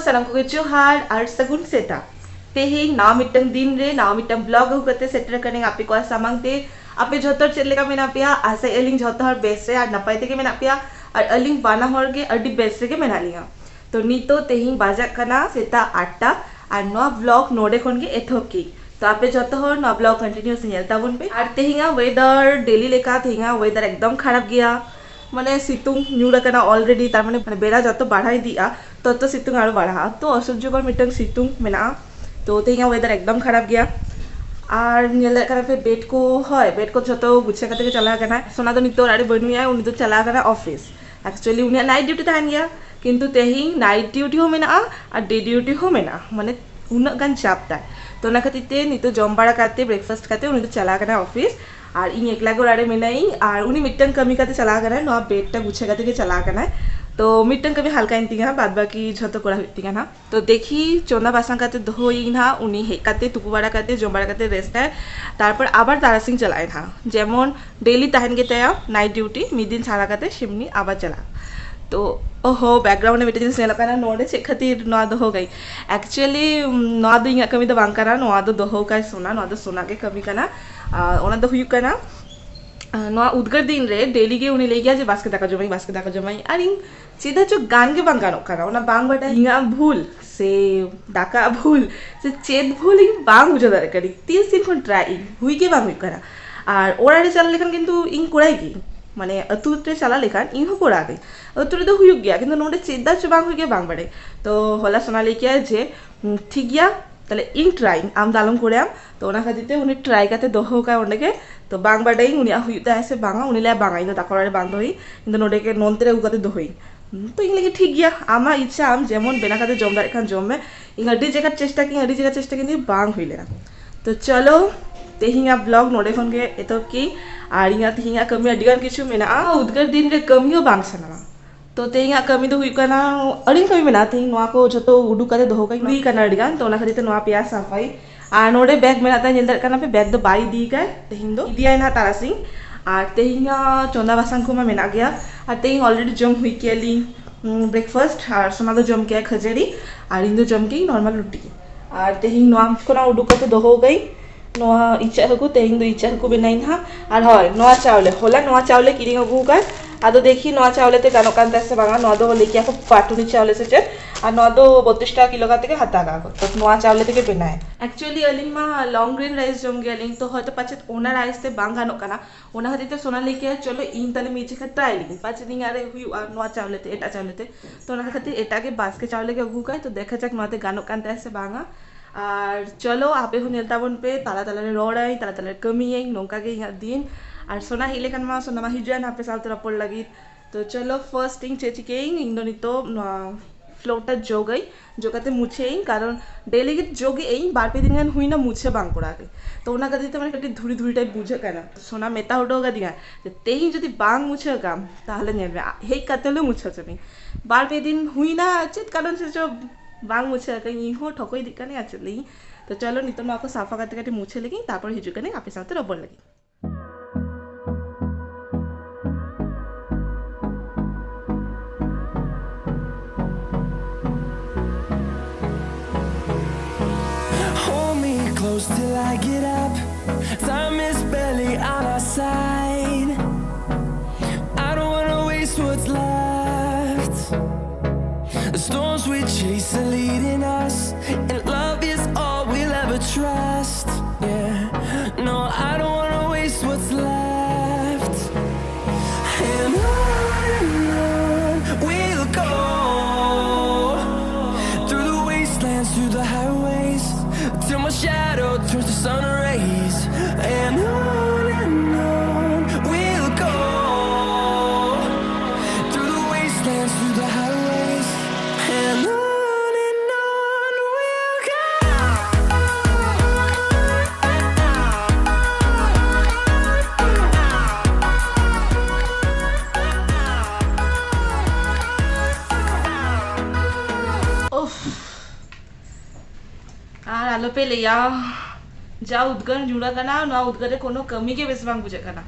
सानाम को जोहार और सगुन सेता तेहें ना मिटंग दिन रे ना मिटंग ब्लॉग हो करते सेटर करने आपे को सामांग ते आपे जोतर चेले का मेना पिया आसे एलिंग जोतर बेस रे और नपाई ते के मेना पिया और एलिंग बाना होर के अड्डी बेस रे के मेना लिया तो नीतो तेहें बाजा कना सेता 8टा और नो ब्लॉग नोडे खन के एथोक की तो आपे जोतो हर नो ब्लॉग कंटिन्यूस नेलता बन पे और तेहें वेदर डेली लेका तेहें वेदर एकदम खराब गया माने सितुंग न्यूरकना ऑलरेडी तार माने बेड़ा जत बढ़ाई दिया तो सितुंग और बढ़ा तो असह्यकर मिटंग सितुंग मेना तो तेहें वेदर एकदम खराब गया और नेल पे बेड को है बेड को जो गुच्छा करते चला गना सोना तो नितो आड़े बनुया उनी तो चला गना ऑफिस एक्चुअली उन्हें नाइट ड्यूटी तहन गया किंतु तेहें नाइट ड्यूटी हो मेना और डे ड्यूटी हो मेना माने उन्ना गान चापता तो ना खातिर ते नितो जम बाड़ा करते ब्रेकफास्ट करते उनी तो चला गना ऑफिस और इन एकला को आड़े मेनाई और उनी मिटन कमी करते चला गना नो बेडटा गुच्छा करते चला गना तो मिटन कभी हल्का इंतिगा बाद बाकी झतो कोड़ा होतिगा ना तो देखी चोंदा बासन करते धोई ना उनी हे करते तुकु बाड़ा करते जम बाड़ा करते रेस्ट है तारपर आबार तारासिंग चलाए ना जेमन डेली तहन के तया नाइट ड्यूटी मिद दिन छाड़ा करते शिमनी आबार चला तो ओहो बैकग्राउंड में बेटे जिन नेलकाना नोडे चे खातिर नोआ दो हो गई एक्चुअली नोआ दो इंगा कमी दो बांग कना नोआ दो हो का नोआ दो सोना के कमी कना ओना दो हुयु कना नोआ उद्गार दिन रे डेली के उनी ले गया जे बास्के दाका जमाई और इन सीधा जो गान के बांग गानो कना ओना बांग बटा इंगा भूल से दाका भूल से चेत भूल इन बांग बुझा दारे करी 3 दिन कोन ट्राई हुई के बांग हुई कना और ओरारे चल लेखन किंतु इन कोड़ाई की माने अतुरे चला लेखान इन कोड़ा गई अतुरे तो हुई गया किंतु नोडे चेदा च बांग हुई के बांग बड़े तो होला सोना लेके जे ठीक गया ताले इन ट्राई आम दालम कोड़े आम तो ओना खातिर उनी ट्राई करते दोहो का ओंडे के तो बांग बड़े उनी हुईता ऐसे बांगा उनी ले बांगा इन ताकोड़े बांग दोही किंतु नोडे के नोनते उगाते दोही तो इन लगे ठीक गया आमा इच्छा आम जेमन बेना खाते जम दारे खान जम में इन अड्डी जगह चेष्टा की बांग हुई लेना तो चलो तेहिंगा ब्लॉग नोडे खन के एतो की और इंगा तेहिंगा कमी अडिगान किछु मेना उद्गार दिन रे कमी हो बांग सना तो तेहिंगा कमी दो हुई कना अडिन कमी मेना तेहिं नोआ को जतो उडु करे दोहो का हुई कना अडिगान तो ओना खातिर नोआ पिया सफाई और नोडे बैग मेना ता नेल कना पे बैग दो बाई दी का तेहिं दो दिया ना तारासिंग और तेहिंगा चोंदा बासन को मेना गया और तेहिं ऑलरेडी जम हुई केली ब्रेकफास्ट और सोना दो जम के खजड़ी और इन दो जम के नॉर्मल रोटी और तेहिं नोआ को उडु करते दोहो गई नोआ इच्छा हकु तेहिं दो इच्छा हकु बेनाइन हा और हय नोआ चावले होला नोआ चावले किरिंग अगु का आदो देखी नोआ चावले ते गानो कांता से बांगा नोआ दो लेके आको पाटुनी चावले से चे और नोआ दो 32 किलो का ते हाता का तो नोआ चावले ते के बेनाय एक्चुअली अलिंग मा लॉन्ग ग्रेन राइस जम गे अलिंग तो हयतो पाचे ओना राइस ते बांग गानो काना ओना हते ते सोना लेके चलो इन ताले मीचे का ट्राई लिंग पाचे दिन आरे हुई और नोआ चावले ते एटा चावले ते तो ओना खातिर एटा के बास के चावले के अगु का तो देखा जाक नोआ ते गानो कांता से बांगा और चलो आपे हो नेलता बन पे ताला ताला रे रोड़ाई ताला ताला रे कमी आई नोका के यहाँ दिन और सोना हिले कन मा सोना मा हिजुआन आपे साल तो रपड़ लगी तो चलो फर्स्ट थिंग चेची के इंदोनी तो फ्लोरटा जोगई जोगाते मुछे कारण डेली के जोगे एई बार पे दिन हुई ना मुछे बांग कोड़ा के तो ओना गदी तो माने कटी धुरी धुरी टाइप बुझे काना सोना मेता होडोगा दिया तेही जदी बांग मुछे काम ताहले नेबे हेई कातेले मुछे चमी बार पे दिन हुई ना चित कारण से जो बांग मुछे कहीं हो ठकोई दिक्कत नहीं आचले तो चलो नितो मा को साफा करते करते मुछे लगी तापर हिजु कने आपे साथे रबड़ लगी Till I get up, time is barely on our side. I don't wanna waste what's left. The storms we chase are leading us, and love is all we'll ever trust. Yeah, no, I don't wanna waste what's left. And on we'll go, through the wastelands, through the highways, till my shadow turns to sun rays. And on we'll go, through the wastelands, through the highways. And on we'll go. और आलो पे लिया जा उद्गार जुड़ा कना ना उद्गारे कोनो कमी के बेस बांग बुझे कना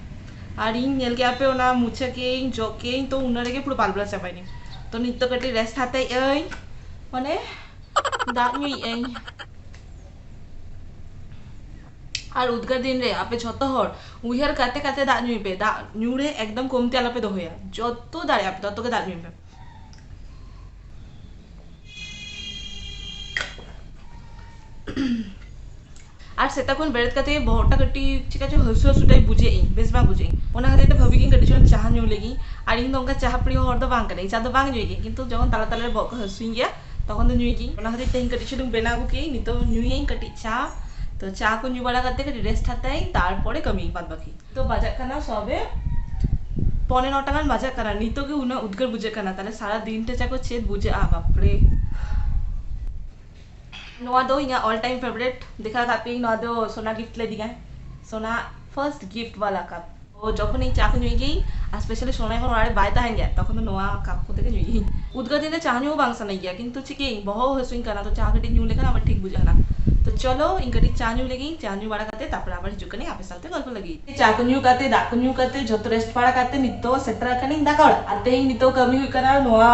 और इन नेल के आपे ओना मुछे के जो के तो उनरे के पुरो पालबला चापाइनी तो नित्य कटी रेस्ट हाते एई माने दाग ᱧᱩᱭᱮᱜ আর উদ্গার দিন রে আপে যত হর উইহার কাতে কাতে দাগ ᱧᱩᱭ দাগ ᱧᱩরে একদম কমতে আলাপে দহয়া যত দাঁড়ে আপে ততকে দাগ ᱧᱩᱭ আর সেতক্ষণ বেরত কাতে বহরটা কটি ঠিক আছে হসু হসুটাই বুঝে বেশ বাং বুঝে ওনা খাতে ভাবি কিন কটি জন চাহ ᱧᱩ লেগি আর ইন দঙ্কা চাহ প্রিয় হর দো বাং কানে চা দো বাং ᱧᱩᱭ গে কিন্তু যখন তালা তালা বক হসুই গিয়া তখন তো ᱧᱩᱭ গে ওনা খাতে তেন কটি জন বেনাবো কে নিতো ᱧᱩই কটি চা তো চা को ᱧᱩ বাড়া করতে কটি রেস্ট হাতাই তারপরে কমি বাদ বাকি তো বাজার কানা সবে 9:15 টাকার বাজার কানা নিতো কে উনা উদ্গার বুঝে কানা তাহলে সারা দিনটা চাকো চেত বুঝে বাপরে नोआ दो इना ऑल टाइम फेवरेट देखा कापी नोआ दो सोना गिफ्ट ले दिगा सोना फर्स्ट गिफ्ट वाला कप ओ যখন এই চা ᱧᱩই গেই আর স্পেশালি সোনা এখন আরে বাইতা হ্যাঁ গিয়া তখন নোয়া কাপ को থেকে ᱧুই গেই উদ্গার দিনে চা ᱧᱩ বাংসা নাই গিয়া কিন্তু ঠিকই বহু হসুইন কানা তো চা গটি ᱧᱩ लेकर আবার ঠিক বুঝা না তো চলো ইনকটি চা ᱧᱩ লেগেই চা ᱧᱩ বাড়া কাতে তারপর আবার হিজুকনি আপে সাথে গল্প লাগি চা ᱧᱩ কাতে দা ᱧᱩ কাতে যত রেস্ট পাড়া কাতে নিতো সেটরা কানি দাকাড় আতে নিতো কমি হুই কানা নোয়া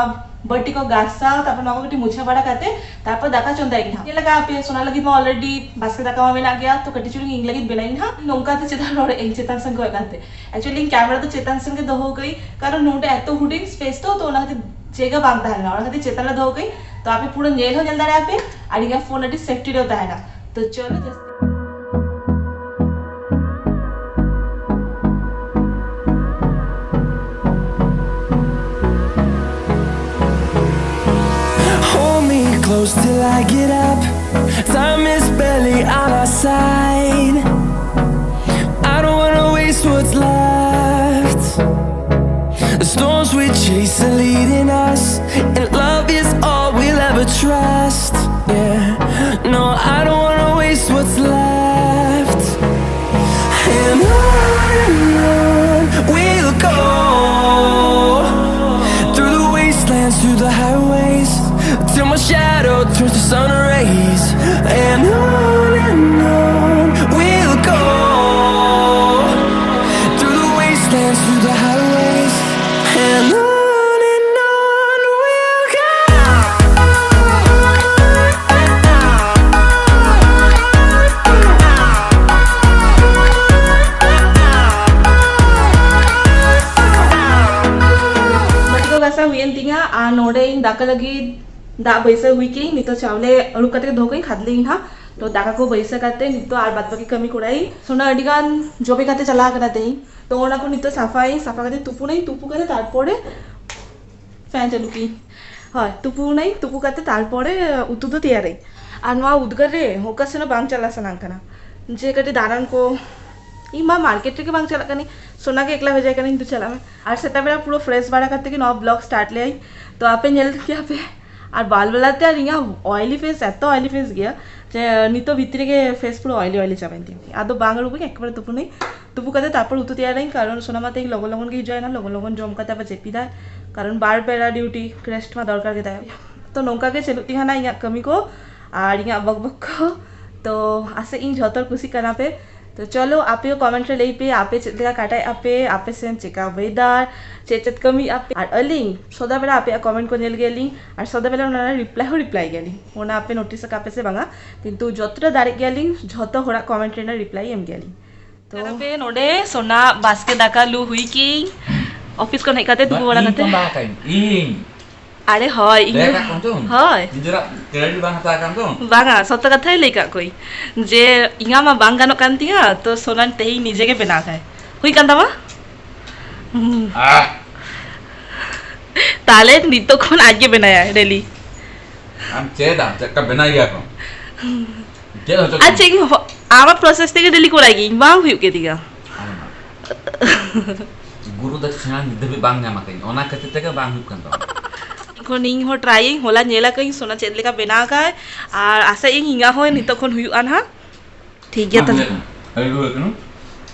बट्टी को गासा तापर नौको कटी मुछा बड़ा काते तापर दाका चंदा इना ये लगा पे सोना लगी मैं ऑलरेडी बास्के दाका में ना गया तो कटी चुरी इंग लगी बेलाई ना नोंका ते चेतन और एल चेतन संग को काते एक्चुअली कैमरा तो चेतन संग दो हो गई कारण नोटे एतो हुडिंग स्पेस तो ना जेगा बांधता है ना और खाती चेतन दो हो गई तो आप पूरा नेल हो जल्दा रहा पे आड़िगा फोन अटी सेफ्टी रहता है ना तो चलो just close till I get up. Time is barely on our side. I don't wanna waste what's left. The storms we chase are leading us, and love is all we'll ever trust. Yeah, no, I don't wanna waste what's left. And on we'll go, through the wastelands, through the highways, till my shadow turns to sun rays. And on we'll go, through the wastelands, through the highways. And on we'll go. बटिको गासा हुई तिंगा आ नोडे इन दाका लगी दा बैसा हुई की नहीं तो चावले अड़ू कते धो गई खाद लेंगे हाँ तो दाका को बैसा करते नहीं तो आर बात बाकी कमी कुड़ाई सोना अडिगान जो भी खाते चला कराते ही तो ओना को नहीं तो साफाई साफा करते तुपू नहीं तुपू करते तारपरे फैन चालू की हाँ तुपू नहीं तुपू करते तारपरे उतु तो तैयार है और नवा उद्गार रे होका से ना बांग चला सनांकना जे कटे दारान को इमा मार्केट के बांग चला कनी सोना के एकला हो जाए कनी तो चला में और सेटा बेला पूरा फ्रेश बाड़ा करते कि नवा ब्लॉग स्टार्ट ले आई तो आपे नेल क्या पे और बाल बेलाते और इं ऑयली फेस एत ऑयली फेस गया नितो भितरे के फेस पूरा ऑयली ऑयली चाबी आदो बांग रूप एक बार तुपु नहीं तुपु करते तापर उतु तैयार नहीं कारण सोना माते लगन लगन के जाए ना लगन लगन जम करते चेपी दा कारण बार पेरा ड्यूटी रेस्ट में दरकार के तो नौका के चलती है ना इन कमी को और इन बक बक को तो आसे इन झतर खुशी करना पे तो चलो आपे कमेंट रे लई पे आपे चेका काटाय आपे सेन चेका वेदार चेचत कमी आपे और अलिंग सदा बेला आपे कमेंट को नेल गेलिंग और सदा बेला ओना रिप्लाई गेलिंग ओना आपे नोटिस कापे से बांगा किंतु जतरा दारे गेलिंग झतो होरा कमेंट रे रिप्लाई एम गेलिंग तो आपे नोडे सोना बास्के दाका लु हुई की ऑफिस को नहीं काते दुबो वाला काते अरे হয় হয় বাঙা সত্য কথাই লেখা কই যে ইঙা মা বাঙ্গানো কান্তিয়া তো সোনান তেই নিজেকে বেনা খায় হুই কান্দামা তাহলে নিতক্ষণ আগে বেনায় রেলি আমি চেদা চেকা বেনাই গিয়া কো আচ্ছা আমার প্রসেস থেকে ডেলি করাই গই বাং হুই কে দিগা গুরু দক্ষিণা নিদেবি বাং জামাতে ওনা কতে থেকে বাং হুই কান্দা ᱤᱧ ᱦᱚᱸ ᱴᱨᱟᱭᱤᱝ ᱦᱚᱞᱟ ᱧᱮᱞ ᱟᱠᱟᱹᱧ ᱥᱚᱱᱟ ᱪᱮᱫ ᱞᱮᱠᱟ ᱵᱮᱱᱟᱣ ᱠᱟᱭ ᱟᱨ ᱟᱥᱟ ᱤᱧ ᱤᱧᱟ ᱦᱚᱸ ᱱᱤᱛᱚᱜ ᱠᱷᱚᱱ ᱦᱩᱭᱩᱜᱼᱟ ᱱᱟᱦᱟᱜ ᱴᱷᱤᱠ ᱜᱮᱭᱟ ᱛᱟᱦᱞᱮ ᱟᱹᱞᱩ ᱠᱟᱱᱟ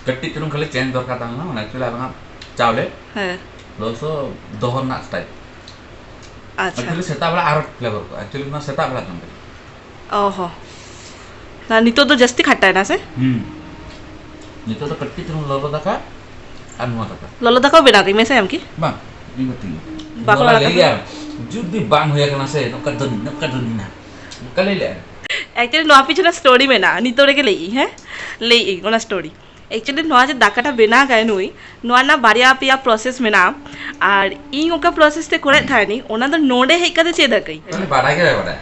ᱠᱟᱹᱴᱤᱡ ᱪᱩᱞᱩᱝ ᱠᱷᱟᱹᱞᱤ ᱪᱮᱧᱡ ᱫᱚᱨᱠᱟর ᱛᱟᱦᱮᱸ ᱚᱱᱟ ᱮᱠᱪᱩᱭᱟᱞᱤ ᱟᱵᱟᱝ ᱪᱟᱣᱞᱮ ᱦᱮᱸ ᱞᱚᱥᱚ ᱫᱚᱦᱚ ᱨᱮᱱᱟᱜ ᱥᱴᱟইᱞ আচ্ছা एक्चुअली सेटा वाला आरो फ्लेवर को एक्चुअली ना सेटा वाला जम ओहो ना नितो तो जस्ती खट्टा है ना से नितो तो कट्टी चुन ललो दाका अनुवा दाका ललो दाका बेना कई में से हम की बां ini betul bakal lagi ya judi bang hoya kana se no kadon na kali le actually नोआ पीछे स्टोरी में ना नितो रे के लई हैं लई ओना स्टोरी एक्चुअली नोआ जे दाकाटा बेना गए नुई नोआ ना बारिया पिया प्रोसेस में ना और इन ओका प्रोसेस ते करे थानी ओना तो नोडे हे कदे चेदा कई kali badai ke badai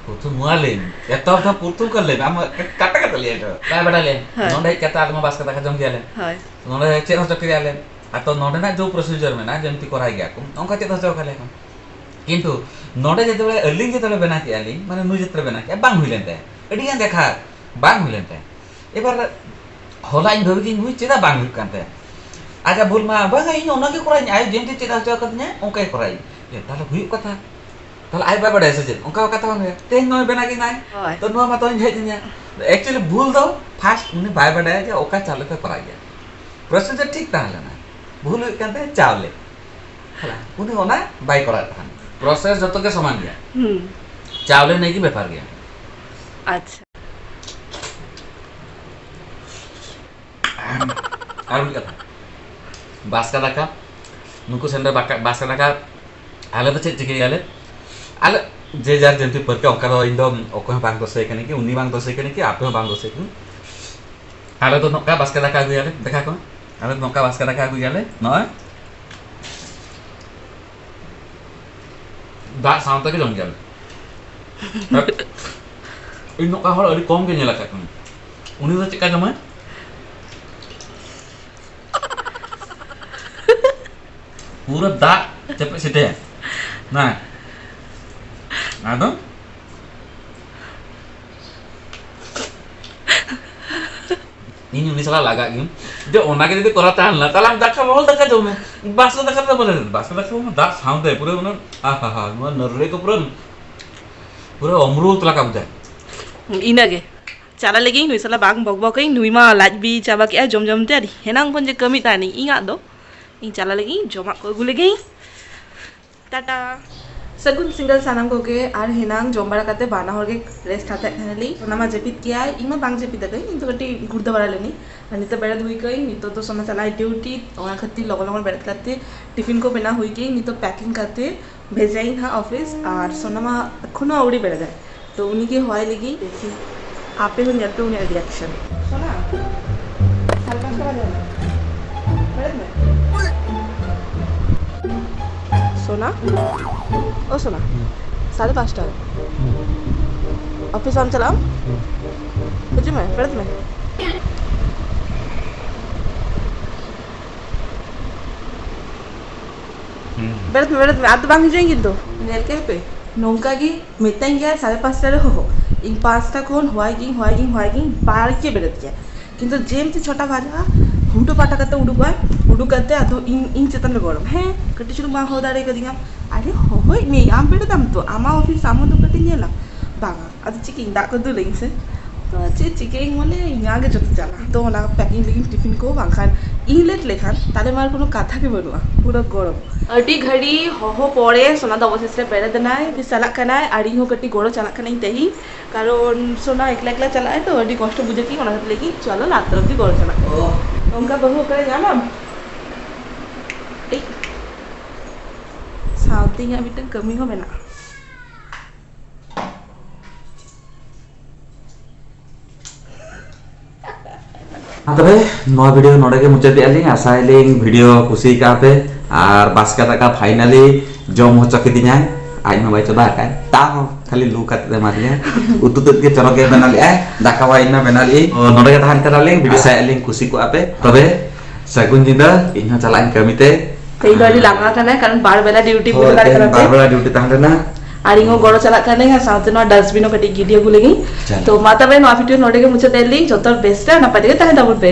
putu muale eto tha putu kar le am kata kata le eto kai badai le nonde kata adma bas kata jom dia le hi nonde chet hosto kriya le ato nonde na jo procedure में ना जेमती korai gya ko onka chet hosto kale ko किंतु नोडे जेते बले अलिंग जेते बले बेना के अलिंग माने नु जेते बेना के बांग हुइलेन ते एडी गान देखा बांग हुइलेन ते एबार होला इन भबि नु चेदा बांग हुइ कानते आजा भूल मा बांग इन ओना के कोराई आय जेमती चेदा होतो कतने ओंका कोराई ये ताले हुइ कथा ताले आय बाबा से जे ओंका कथा होने ते नो बेना के नाय तो नो मा तो हे जिया एक्चुअली भूल दो फास्ट उनी बाय बाडा जे ओका चाले ते कोराई गया प्रोसीजर ठीक ताहले ना भूल हुइ कानते चावले हला उनी ओना बाय कोरा था प्रोसेस जतो के समान गया चावले नहीं की व्यापार गया अच्छा और भी कथा बास्का दाका नुको सेंडर बास्का दाका आले तो चेक चिके आले आले जे जार जंतु पर के ओका इन दो ओको बांग दोसे कने की उन्नी बांग दोसे कने की आपे बांग दोसे कने आले तो नोका बास्का दाका गया आले देखा को आले नोका बास्का दाका गया आले नय दा साउंड के जम गया इन नोका हर अड़ी कम के नेला का उनी तो चिका जमा पूरा दा चपे सिटे ना आदो इन उनी साला लगा गयो जे ओना के जदी करता हला ताला दाखा बोल दाखा जो में बास दाखा तो बोले बास दाखा में दा साउंड है पूरे मन आहा हा मन नररे को पूरा अमृत लगा बुझाय इनागे चाला लगी नुई साला बांग बगबग कई नुई मा लाज बी चाबा के जम जम ते आदि हेनांग कोन जे कमी तानी इंगा दो इन चाला लगी जमा को गुले गई टाटा सगुन सिंगल सानाम को के आर हेनांग जमबारा काते बाना होगे रेस्ट हाते खानेली ओनामा जेपित किया इमा बांग जेपित गई इन तो कटी गुर्दा बड़ा लेनी अनि तो बेड़ा हुई गई नी तो सोना चला ड्यूटी ओना खत्ती लगन लगन बेड़ा करते टिफिन को बना हुई गई नी तो पैकिंग करते भेजाई हां ऑफिस और सोनामा खुना औड़ी बेड़ा जाए तो उन्हीं के होय लगी देखी आपे हो नेट पे उन्हें रिएक्शन सोना हल्का सा बजा सोना ओ सोना 5:30 ऑफिस हम चलाओ बुझ में पढ़त में बेड़त में आप तो बांग जाएंगे तो नेल के पे नौका की मिताई गया 5:30 हो इन 5टा कोन होइगिंग बार के बेड़त गया किंतु जेमती छोटा बाजा हुडू पाटा करते उडू करते अतो इन चेतन में गरम है कटी चुनु मा हो दारे कदिंगा अरे होय मी आम बेड़ताम तो आमा ऑफिस आमो तो कटी नेला बागा अतो चिकिंग दा को दुलिंग से तो चे चिकिंग माने यागे जत चला तो ना पैकिंग लगी टिफिन को बाखान इलेट लेखान ताले मार कोनो कथा के बनुआ पूरा गरम अडी घड़ी हो पड़े सोना तो अवशेष रे बेड़े दनाय चला कनाय आड़ी हो कटी गोड़ो चला कनाई तेही कारण सोना एकला एकला चलाए तो अडी कष्ट बुझे की ओना लेगी चलो रात रति गोड़ो चला उनका बहु करे जाना साउथिंग मिटन कमी हो बेना हाँ तबे नवा वीडियो नोडे के मुचाद दियालिंग आशाइलिंग वीडियो कुसी का पे और बास्का तका फाइनली जम हो चके दिन्या आज में भाई चोदा का ता खाली लू काते दे मारिया उतु तत के चलो के बनाली दाका वाइन में बनाली नोडे के धान करालिंग वीडियो साइलिंग कुसी को आपे तबे सगुन जिंदा इन चलाइन कमिते कई गाड़ी लगा था ना कारण बार बेला ड्यूटी पूरा करते बार बेला ड्यूटी ताहले ना आरिंगो गोड़ो चला करने का साथ में डस्टबिन कटी गिडियो गुलेगी तो माता बे नवा वीडियो नोडे के मुझे देली जतर बेस्ट है ना पड़ेगा ताहे डबल पे